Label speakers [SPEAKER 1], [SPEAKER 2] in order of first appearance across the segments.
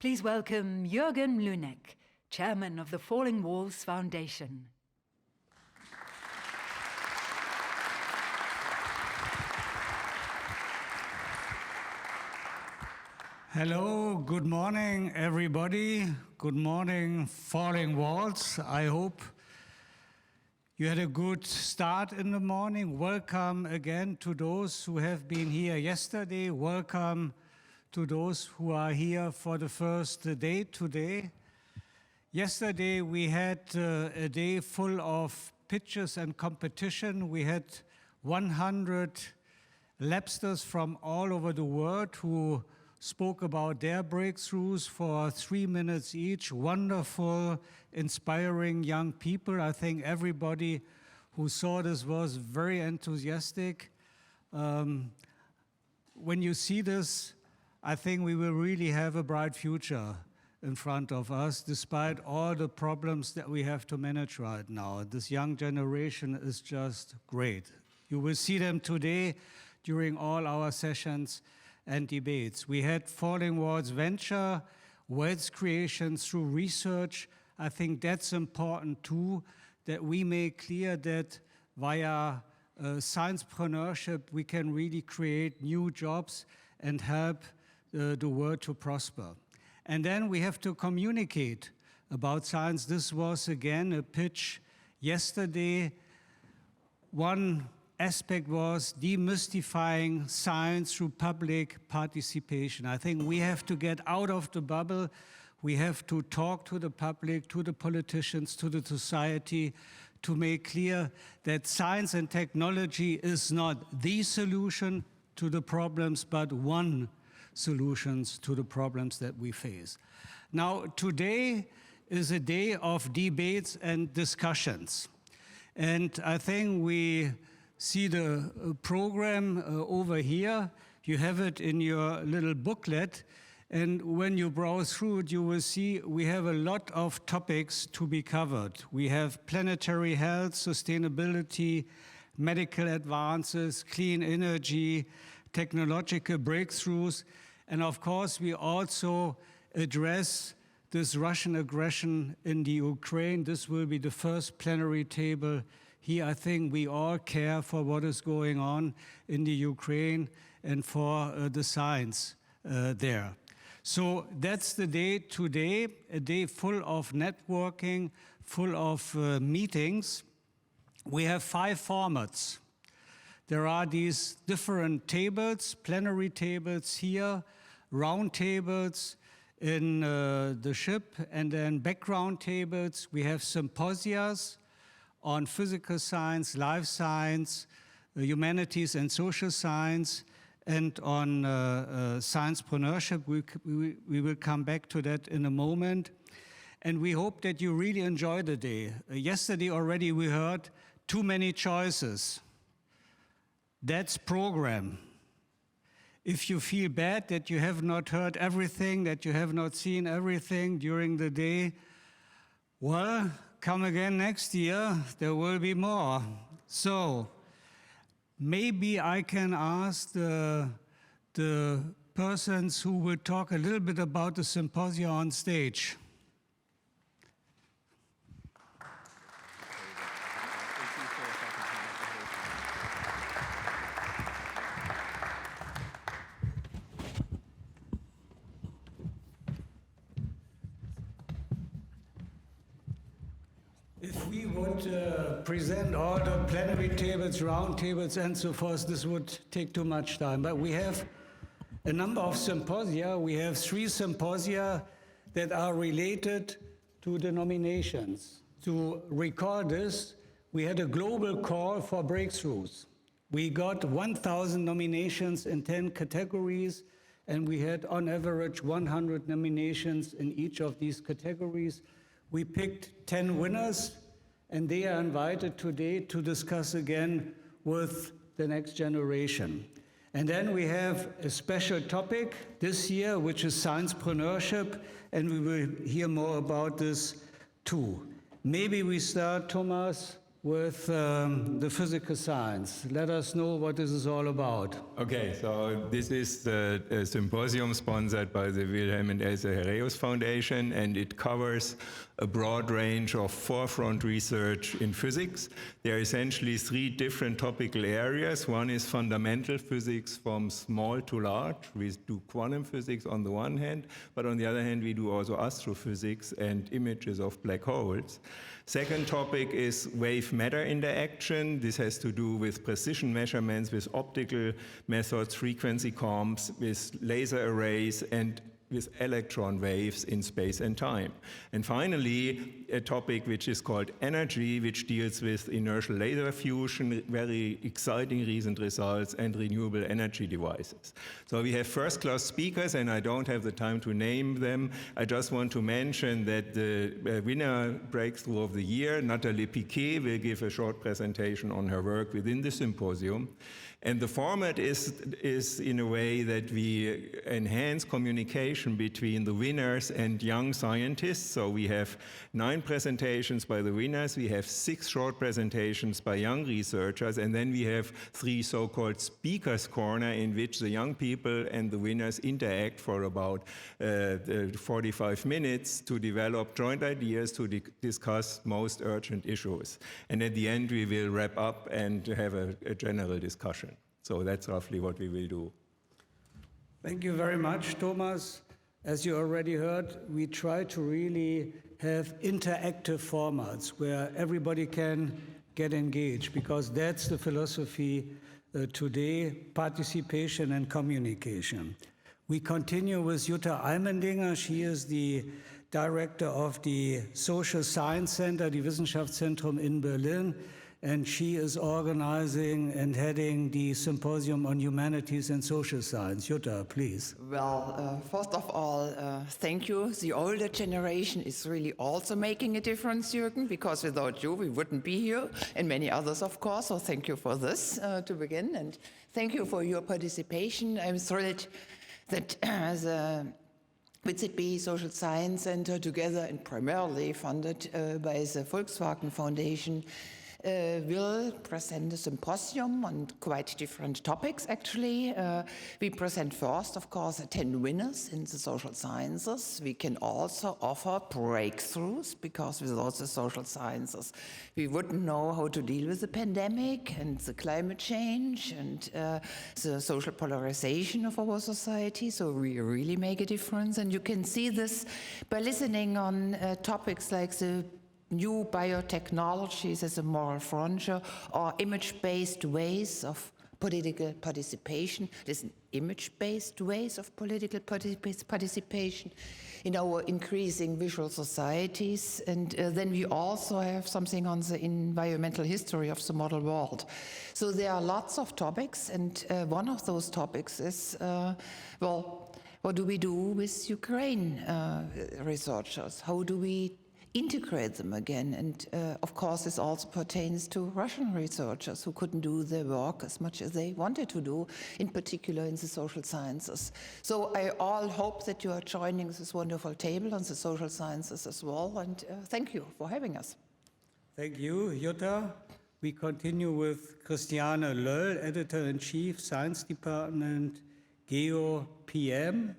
[SPEAKER 1] Please welcome Jürgen Lüneck, Chairman of the Falling Walls Foundation.
[SPEAKER 2] Hello, good morning, everybody. Good morning, Falling Walls. I hope you had a good start in the morning. Welcome again to those who have been here yesterday. Welcome to those who are here for the first day today. Yesterday we had a day full of pitches and competition. We had 100 labsters from all over the world who spoke about their breakthroughs for 3 minutes each. Wonderful, inspiring young people. I think everybody who saw this was very enthusiastic. When you see this, I think we will really have a bright future in front of us, despite all the problems that we have to manage right now. This young generation is just great. You will see them today during all our sessions and debates. We had Falling Walls Venture, wealth creation through research. I think that's important too, that we make clear that via sciencepreneurship we can really create new jobs and help the world to prosper. And then we have to communicate about science. This was again a pitch yesterday. One aspect was demystifying science through public participation. I think we have to get out of the bubble. We have to talk to the public, to the politicians, to the society, to make clear that science and technology is not the solution to the problems, but one solutions to the problems that we face. Now, today is a day of debates and discussions. And I think we see the program over here. You have it in your little booklet. And when you browse through it, you will see we have a lot of topics to be covered. We have planetary health, sustainability, medical advances, clean energy, technological breakthroughs, and of course we also address this Russian aggression in the Ukraine. This will be the first plenary table here. I think we all care for what is going on in the Ukraine and for the science there. So that's the day today, a day full of networking, full of meetings. We have 5 formats. There are these different tables, plenary tables here, round tables in the ship, and then background tables. We have symposias on physical science, life science, humanities and social science, and on sciencepreneurship. We will come back to that in a moment. And we hope that you really enjoy the day. Yesterday already we heard too many choices. That's program. If you feel bad that you have not heard everything, that you have not seen everything during the day, well, come again next year, there will be more. So maybe I can ask the persons who will talk a little bit about the symposium on stage. If we would present all the plenary tables, round tables, and so forth, this would take too much time. But we have a number of symposia. We have 3 symposia that are related to the nominations. To recall this, we had a global call for breakthroughs. We got 1,000 nominations in 10 categories, and we had on average 100 nominations in each of these categories. We picked 10 winners, and they are invited today to discuss again with the next generation. And then we have a special topic this year, which is sciencepreneurship, and we will hear more about this too. Maybe we start, Thomas, with the physical science. Let us know what this is all about.
[SPEAKER 3] Okay, so this is the symposium sponsored by the Wilhelm and Else Herreus Foundation, and it covers a broad range of forefront research in physics. There are essentially three different topical areas. One is fundamental physics from small to large. We do quantum physics on the one hand, but on the other hand, we do also astrophysics and images of black holes. Second topic is wave-matter interaction. This has to do with precision measurements, with optical methods, frequency comps, with laser arrays, and with electron waves in space and time. And finally, a topic which is called energy, which deals with inertial laser fusion, very exciting recent results, and renewable energy devices. So we have first-class speakers, and I don't have the time to name them. I just want to mention that the winner breakthrough of the year, Nathalie Piquet, will give a short presentation on her work within the symposium. And the format is in a way that we enhance communication between the winners and young scientists. So we have 9 presentations by the winners, we have 6 short presentations by young researchers, and then we have 3 so-called speakers corner in which the young people and the winners interact for about 45 minutes to develop joint ideas to discuss most urgent issues. And at the end, we will wrap up and have a general discussion. So that's roughly what we will do.
[SPEAKER 2] Thank you very much, Thomas. As you already heard, we try to really have interactive formats where everybody can get engaged, because that's the philosophy today, participation and communication. We continue with Jutta Almendinger. She is the director of the Social Science Center, die Wissenschaftszentrum in Berlin. And she is organizing and heading the Symposium on Humanities and Social Science. Jutta, please.
[SPEAKER 4] Well, first of all, thank you. The older generation is really also making a difference, Jürgen, because without you, we wouldn't be here, and many others, of course. So thank you for this to begin, and thank you for your participation. I'm thrilled that the WZB Social Science Center, together and primarily funded by the Volkswagen Foundation, will present a symposium on quite different topics, actually. We present first, of course, 10 winners in the social sciences. We can also offer breakthroughs, because without the social sciences, we wouldn't know how to deal with the pandemic and the climate change and the social polarization of our society. So we really make a difference. And you can see this by listening on topics like the new biotechnologies as a moral frontier, or image-based ways of political participation. There's image-based ways of political participation in our increasing visual societies. And then we also have something on the environmental history of the model world. So there are lots of topics, and one of those topics is, well, what do we do with Ukraine researchers? How do we integrate them again? And of course, this also pertains to Russian researchers who couldn't do their work as much as they wanted to do, in particular in the social sciences. So I all hope that you are joining this wonderful table on the social sciences as well, and thank you for having us.
[SPEAKER 2] Thank you, Jutta. We continue with Christiane Löll, Editor-in-Chief, Science Department, Geo PM.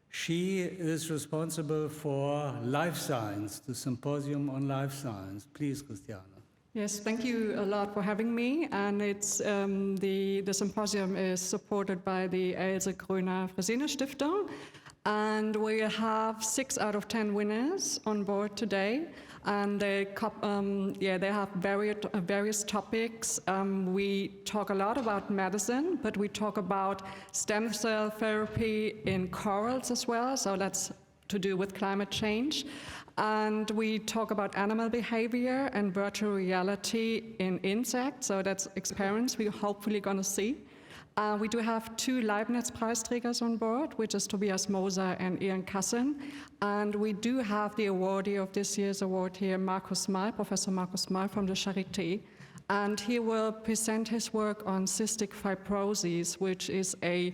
[SPEAKER 2] She is responsible for life science, the Symposium on Life Science. Please, Christiane.
[SPEAKER 5] Yes, thank you a lot for having me. And it's the symposium is supported by the Else Gröner-Fresenius Stiftung. And we have 6 out of 10 winners on board today. And they have various topics. We talk a lot about medicine, but we talk about stem cell therapy in corals as well, so that's to do with climate change. And we talk about animal behavior and virtual reality in insects, so that's experiments we're hopefully going to see. We do have 2 Leibniz Preisträgers on board, which is Tobias Moser and Ian Cussin. And we do have the awardee of this year's award here, Markus Mal, Professor Markus Mal from the Charité. And he will present his work on cystic fibrosis, which is a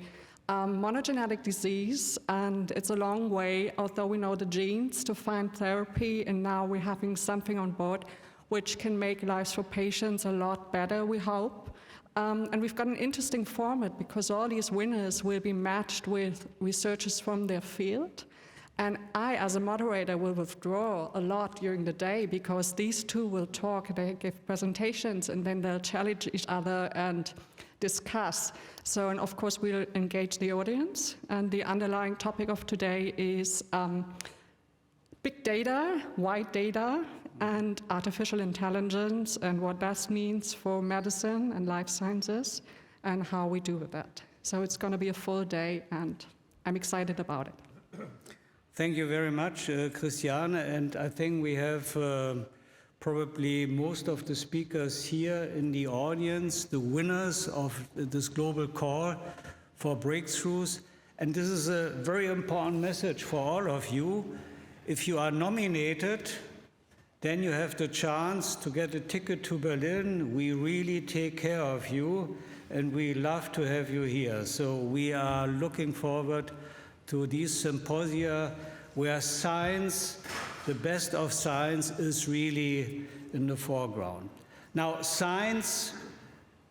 [SPEAKER 5] monogenetic disease, and it's a long way, although we know the genes, to find therapy, and now we're having something on board which can make lives for patients a lot better, we hope. And we've got an interesting format because all these winners will be matched with researchers from their field. And I, as a moderator, will withdraw a lot during the day because these 2 will talk, they give presentations, and then they'll challenge each other and discuss. So, and of course, we'll engage the audience. And the underlying topic of today is big data, wide data, and artificial intelligence, and what that means for medicine and life sciences, and how we do that. So it's going to be a full day, and I'm excited about it.
[SPEAKER 2] Thank you very much, Christiane. And I think we have probably most of the speakers here in the audience, the winners of this global call for breakthroughs. And this is a very important message for all of you. If you are nominated, then you have the chance to get a ticket to Berlin. We really take care of you, and we love to have you here. So we are looking forward to these symposia where science, the best of science, is really in the foreground. Now, science,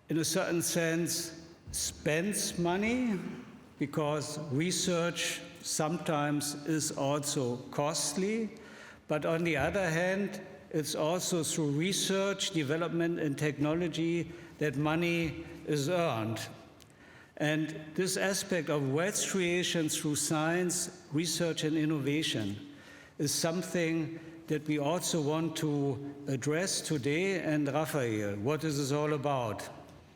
[SPEAKER 2] in a certain sense, spends money because research sometimes is also costly. But on the other hand, it's also through research, development, and technology that money is earned. And this aspect of wealth creation through science, research, and innovation is something that we also want to address today. And Raphael, what is this all about?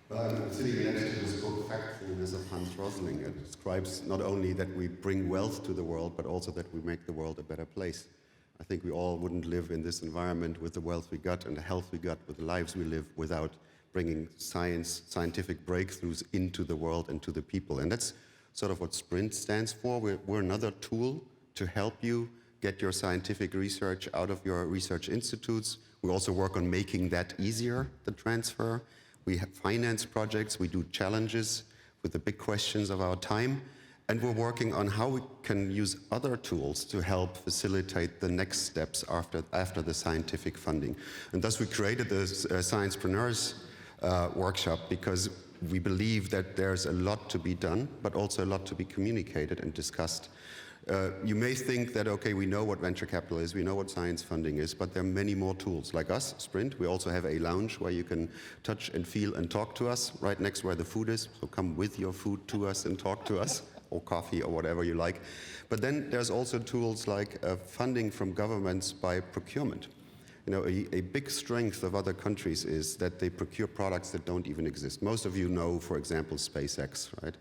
[SPEAKER 6] Well, I'm sitting next to this book, Factfulness of Hans Rosling. It describes not only that we bring wealth to the world, but also that we make the world a better place. I think we all wouldn't live in this environment with the wealth we got and the health we got, with the lives we live, without bringing scientific breakthroughs into the world and to the people. And that's sort of what SPRINT stands for. We're another tool to help you get your scientific research out of your research institutes. We also work on making that easier, the transfer. We have finance projects, we do challenges with the big questions of our time. And we're working on how we can use other tools to help facilitate the next steps after the scientific funding. And thus we created the Sciencepreneurs workshop because we believe that there's a lot to be done, but also a lot to be communicated and discussed. You may think that, okay, we know what venture capital is, we know what science funding is, but there are many more tools. Like us, Sprint, we also have a lounge where you can touch and feel and talk to us, right next where the food is. So come with your food to us and talk to us, or coffee, or whatever you like. But then there's also tools like funding from governments by procurement. You know, a big strength of other countries is that they procure products that don't even exist. Most of you know, for example, SpaceX, right?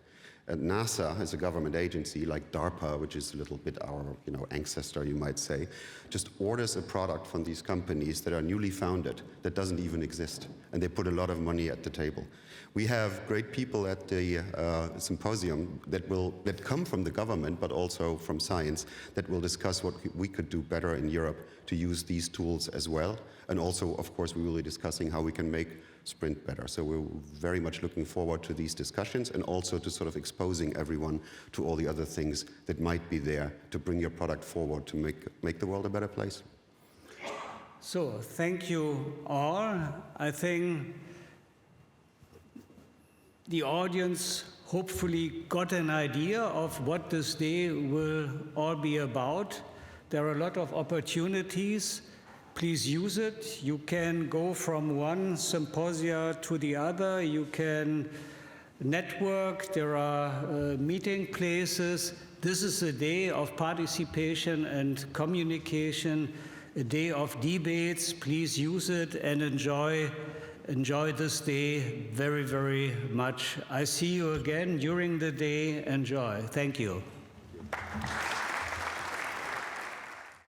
[SPEAKER 6] And NASA is a government agency like DARPA, which is a little bit our ancestor, you might say, just orders a product from these companies that are newly founded, that doesn't even exist, and they put a lot of money at the table. We have great people at the symposium that come from the government, but also from science, that will discuss what we could do better in Europe to use these tools as well. And also, of course, we will be discussing how we can make Sprint better. So we're very much looking forward to these discussions and also to sort of exposing everyone to all the other things that might be there to bring your product forward to make the world a better place.
[SPEAKER 2] So thank you all. I think the audience hopefully got an idea of what this day will all be about. There are a lot of opportunities. Please use it. You can go from one symposia to the other. You can network. There are meeting places. This is a day of participation and communication, a day of debates. Please use it and enjoy this day very, very much. I see you again during the day. Enjoy. Thank you.